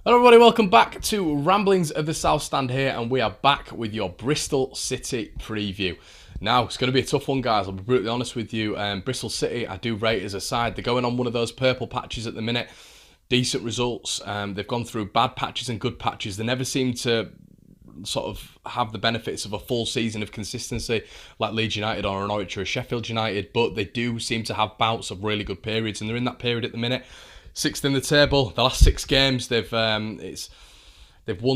Hello everybody, welcome back to Ramblings of the South Stand here, and we are back with your Bristol City preview. Now, it's going to be a tough one, guys, I'll be brutally honest with you. Bristol City, I do rate as a side. They're going on one of those purple patches at the minute. Decent results. They've gone through bad patches and good patches. They never seem to sort of have the benefits of a full season of consistency like Leeds United or Norwich or Sheffield United, but they do seem to have bouts of really good periods, and they're in that period at the minute. Sixth in the table. The last 6 games, they've won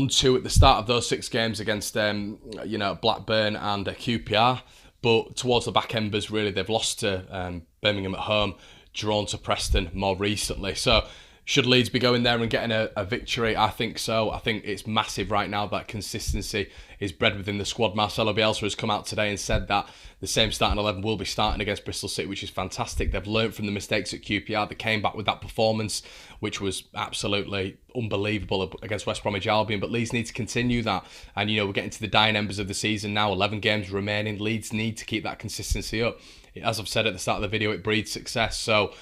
2 at the start of those 6 games against Blackburn and QPR. But towards the back embers, really, they've lost to Birmingham at home, drawn to Preston more recently. So should Leeds be going there and getting a victory? I think so. I think it's massive right now that consistency is bred within the squad. Marcelo Bielsa has come out today and said that the same starting 11 will be starting against Bristol City, which is fantastic. They've learned from the mistakes at QPR. They came back with that performance, which was absolutely unbelievable against West Bromwich Albion. But Leeds need to continue that. And, we're getting to the dying embers of the season now. 11 games remaining. Leeds need to keep that consistency up. As I've said at the start of the video, it breeds success. So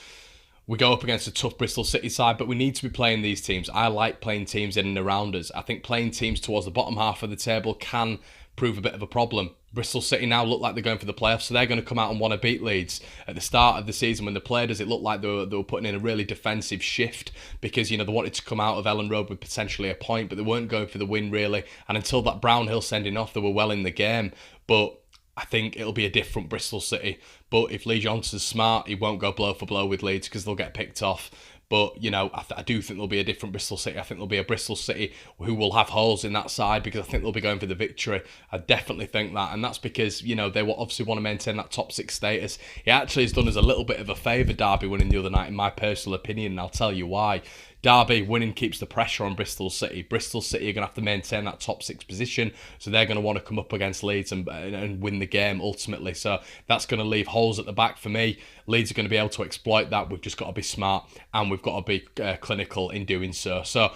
we go up against a tough Bristol City side, but we need to be playing these teams. I like playing teams in and around us. I think playing teams towards the bottom half of the table can prove a bit of a problem. Bristol City now look like they're going for the playoffs, so they're going to come out and want to beat Leeds. At the start of the season, when they played us, it looked like they were putting in a really defensive shift because, they wanted to come out of Ellen Road with potentially a point, but they weren't going for the win, really. And until that Brownhill sending off, they were well in the game. But I think it'll be a different Bristol City. But if Lee Johnson's smart, he won't go blow for blow with Leeds because they'll get picked off. But, I do think there'll be a different Bristol City. I think there'll be a Bristol City who will have holes in that side because I think they'll be going for the victory. I definitely think that. And that's because, they will obviously want to maintain that top 6 status. It actually has done us a little bit of a favour, Derby winning the other night, in my personal opinion, and I'll tell you why. Derby winning keeps the pressure on Bristol City. Bristol City are going to have to maintain that top 6 position, so they're going to want to come up against Leeds and win the game ultimately. So that's going to leave holes at the back for me. Leeds are going to be able to exploit that. We've just got to be smart and we've got to be clinical in doing so. So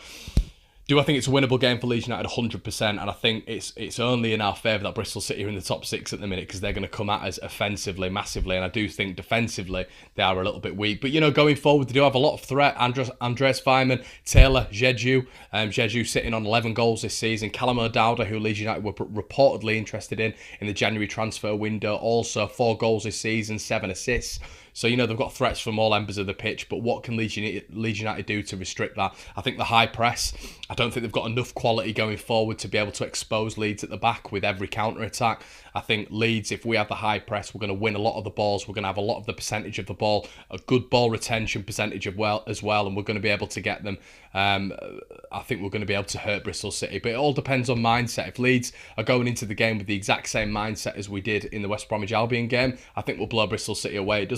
do I think it's a winnable game for Leeds United? 100%, and I think it's only in our favour that Bristol City are in the top 6 at the minute because they're going to come at us offensively massively, and I do think defensively they are a little bit weak. But, going forward, they do have a lot of threat. Andres Feynman, Taylor, Jeju. Jeju sitting on 11 goals this season. Callum O'Dowda, who Leeds United were reportedly interested in the January transfer window, also 4 goals this season, 7 assists. So, they've got threats from all embers of the pitch, but what can Leeds United do to restrict that? I think the high press, I don't think they've got enough quality going forward to be able to expose Leeds at the back with every counter-attack. I think Leeds, if we have the high press, we're going to win a lot of the balls. We're going to have a lot of the percentage of the ball, a good ball retention percentage as well, and we're going to be able to get them. I think we're going to be able to hurt Bristol City, but it all depends on mindset. If Leeds are going into the game with the exact same mindset as we did in the West Bromwich Albion game, I think we'll blow Bristol City away. It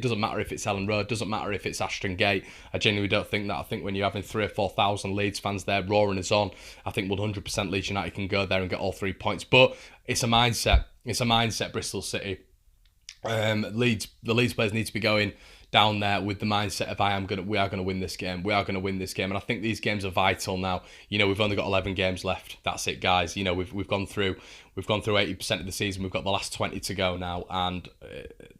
doesn't matter if it's Ellen Road, doesn't matter if it's Ashton Gate. I genuinely don't think that. I think when you're having 3,000 or 4,000 Leeds fans there roaring us on, I think 100% Leeds United can go there and get all 3 points. But it's a mindset. It's a mindset, Bristol City. The Leeds players need to be going down there with the mindset of we are going to win this game. We are going to win this game, and I think these games are vital now. We've only got 11 games left. That's it, guys. We've gone through 80% of the season. We've got the last 20 to go now, and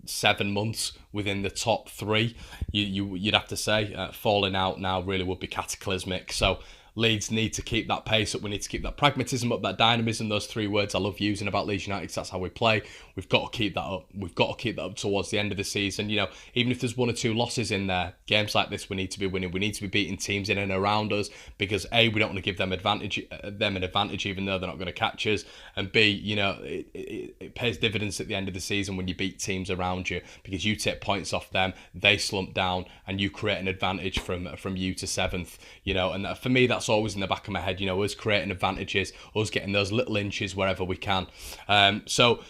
7 months within the top 3. You'd have to say falling out now really would be cataclysmic. So Leeds need to keep that pace up. We need to keep that pragmatism up, that dynamism, those 3 words I love using about Leeds United, because that's how we play. We've got to keep that up. We've got to keep that up towards the end of the season. Even if there's 1 or 2 losses in there, games like this we need to be winning. We need to be beating teams in and around us because A, we don't want to give them an advantage even though they're not going to catch us, and B, it pays dividends at the end of the season when you beat teams around you because you take points off them, they slump down, and you create an advantage from you to 7th. And for me, that's always in the back of my head, us creating advantages, us getting those little inches wherever we can. So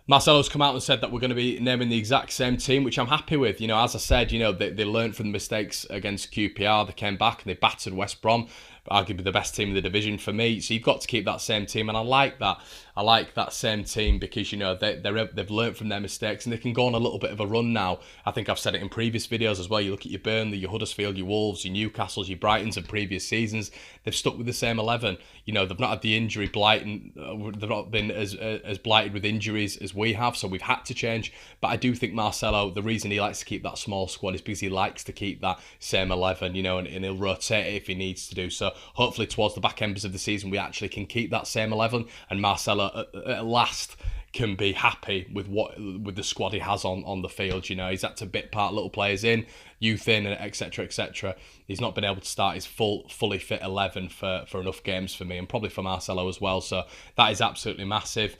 Marcelo's come out and said that we're going to be naming the exact same team, which I'm happy with. As I said, they learned from the mistakes against QPR. They came back and they battered West Brom, arguably the best team in the division for me. So you've got to keep that same team, and I like that. I like that same team because they've learnt from their mistakes and they can go on a little bit of a run now. I think I've said it in previous videos as well. You look at your Burnley, your Huddersfield, your Wolves, your Newcastles, your Brightons of previous seasons. They've stuck with the same 11. They've not had the injury blight, and they've not been as blighted with injuries as we have, so we've had to change. But I do think Marcelo, the reason he likes to keep that small squad is because he likes to keep that same 11, you know, and he'll rotate it if he needs to do so. Hopefully towards the back end of the season we actually can keep that same 11, and Marcelo at last can be happy with the squad he has on the field. You know, he's had to bit part little players in, youth in, etc, etc. He's not been able to start his fully fit 11 for enough games for me, and probably for Marcelo as well. So that is absolutely massive.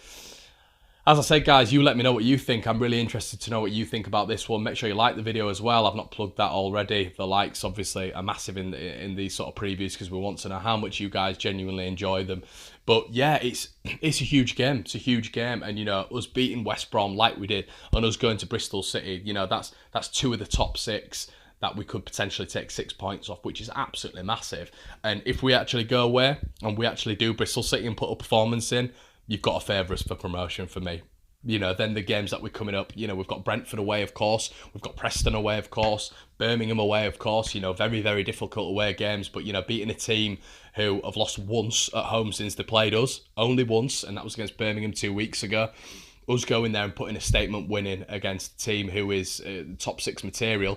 As I said, guys, you let me know what you think. I'm really interested to know what you think about this one. Make sure you like the video as well. I've not plugged that already. The likes obviously are massive in these sort of previews because we want to know how much you guys genuinely enjoy them. But yeah, it's a huge game. It's a huge game, and you know, us beating West Brom like we did, and us going to Bristol City, you know, that's 2 of the top 6 that we could potentially take 6 points off, which is absolutely massive. And if we actually go away and we actually do Bristol City and put a performance in, you've got to favour us for promotion for me. You know, then the games that we're coming up, you know, we've got Brentford away, of course. We've got Preston away, of course. Birmingham away, of course. You know, very, very difficult away games. But, you know, beating a team who have lost once at home since they played us, only once, and that was against Birmingham 2 weeks ago. Us going there and putting a statement winning against a team who is top 6 material,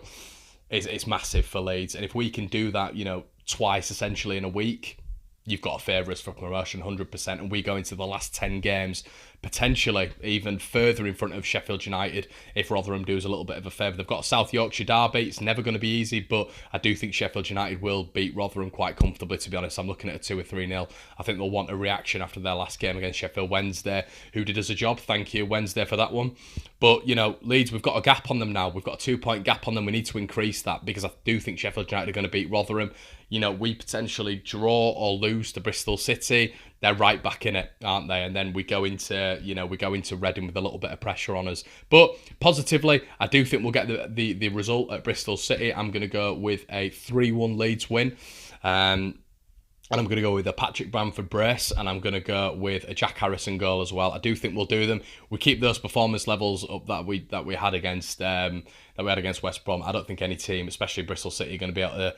it's massive for Leeds. And if we can do that, you know, twice essentially in a week, you've got to favour us for promotion 100%, and we go into the last 10 games potentially even further in front of Sheffield United if Rotherham do us a little bit of a favour. They've got a South Yorkshire derby. It's never going to be easy, but I do think Sheffield United will beat Rotherham quite comfortably, to be honest. I'm looking at a 2 or 3-0. I think they'll want a reaction after their last game against Sheffield Wednesday, who did us a job. Thank you, Wednesday, for that one. But, you know, Leeds, we've got a gap on them now. We've got a 2-point gap on them. We need to increase that because I do think Sheffield United are going to beat Rotherham. You know, we potentially draw or lose to Bristol City. They're right back in it, aren't they? And then we go into Reading with a little bit of pressure on us. But positively, I do think we'll get the result at Bristol City. I'm going to go with a 3-1 Leeds win. And I'm going to go with a Patrick Bamford brace, and I'm going to go with a Jack Harrison goal as well. I do think we'll do them. We keep those performance levels up that we had against West Brom. I don't think any team, especially Bristol City, are going to be able to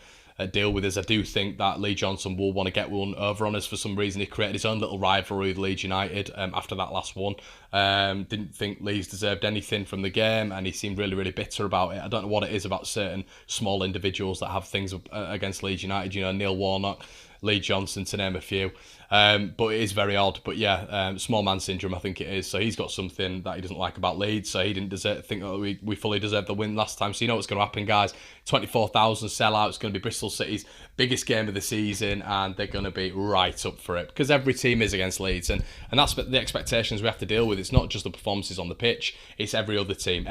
deal with us. I do think that Lee Johnson will want to get one over on us for some reason. He created his own little rivalry with Leeds United after that last one. Didn't think Leeds deserved anything from the game, and he seemed really, really bitter about it. I don't know what it is about certain small individuals that have things against Leeds United. You know, Neil Warnock, Lee Johnson, to name a few. But it is very odd. But yeah, small man syndrome, I think it is. So he's got something that he doesn't like about Leeds. So he didn't think that we fully deserved the win last time. So you know what's going to happen, guys. 24,000 sellout. It's going to be Bristol City's biggest game of the season, and they're going to be right up for it because every team is against Leeds, and that's the expectations we have to deal with. It's not just the performances on the pitch. It's every other team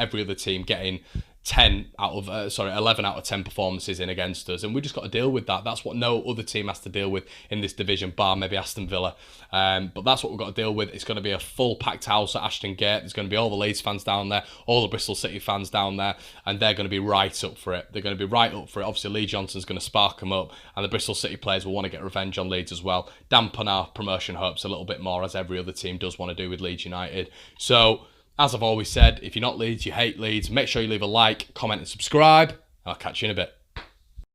getting 11 out of 10 performances in against us, and we just got to deal with that. That's what no other team has to deal with in this division, bar maybe Aston Villa. But that's what we've got to deal with. It's going to be a full packed house at Ashton Gate. There's going to be all the Leeds fans down there, all the Bristol City fans down there, and they're going to be right up for it. They're going to be right up for it. Obviously, Lee Johnson's going to spark them up, and the Bristol City players will want to get revenge on Leeds as well, dampen our promotion hopes a little bit more, as every other team does want to do with Leeds United. So, as I've always said, if you're not Leeds, you hate Leeds, make sure you leave a like, comment and subscribe. I'll catch you in a bit.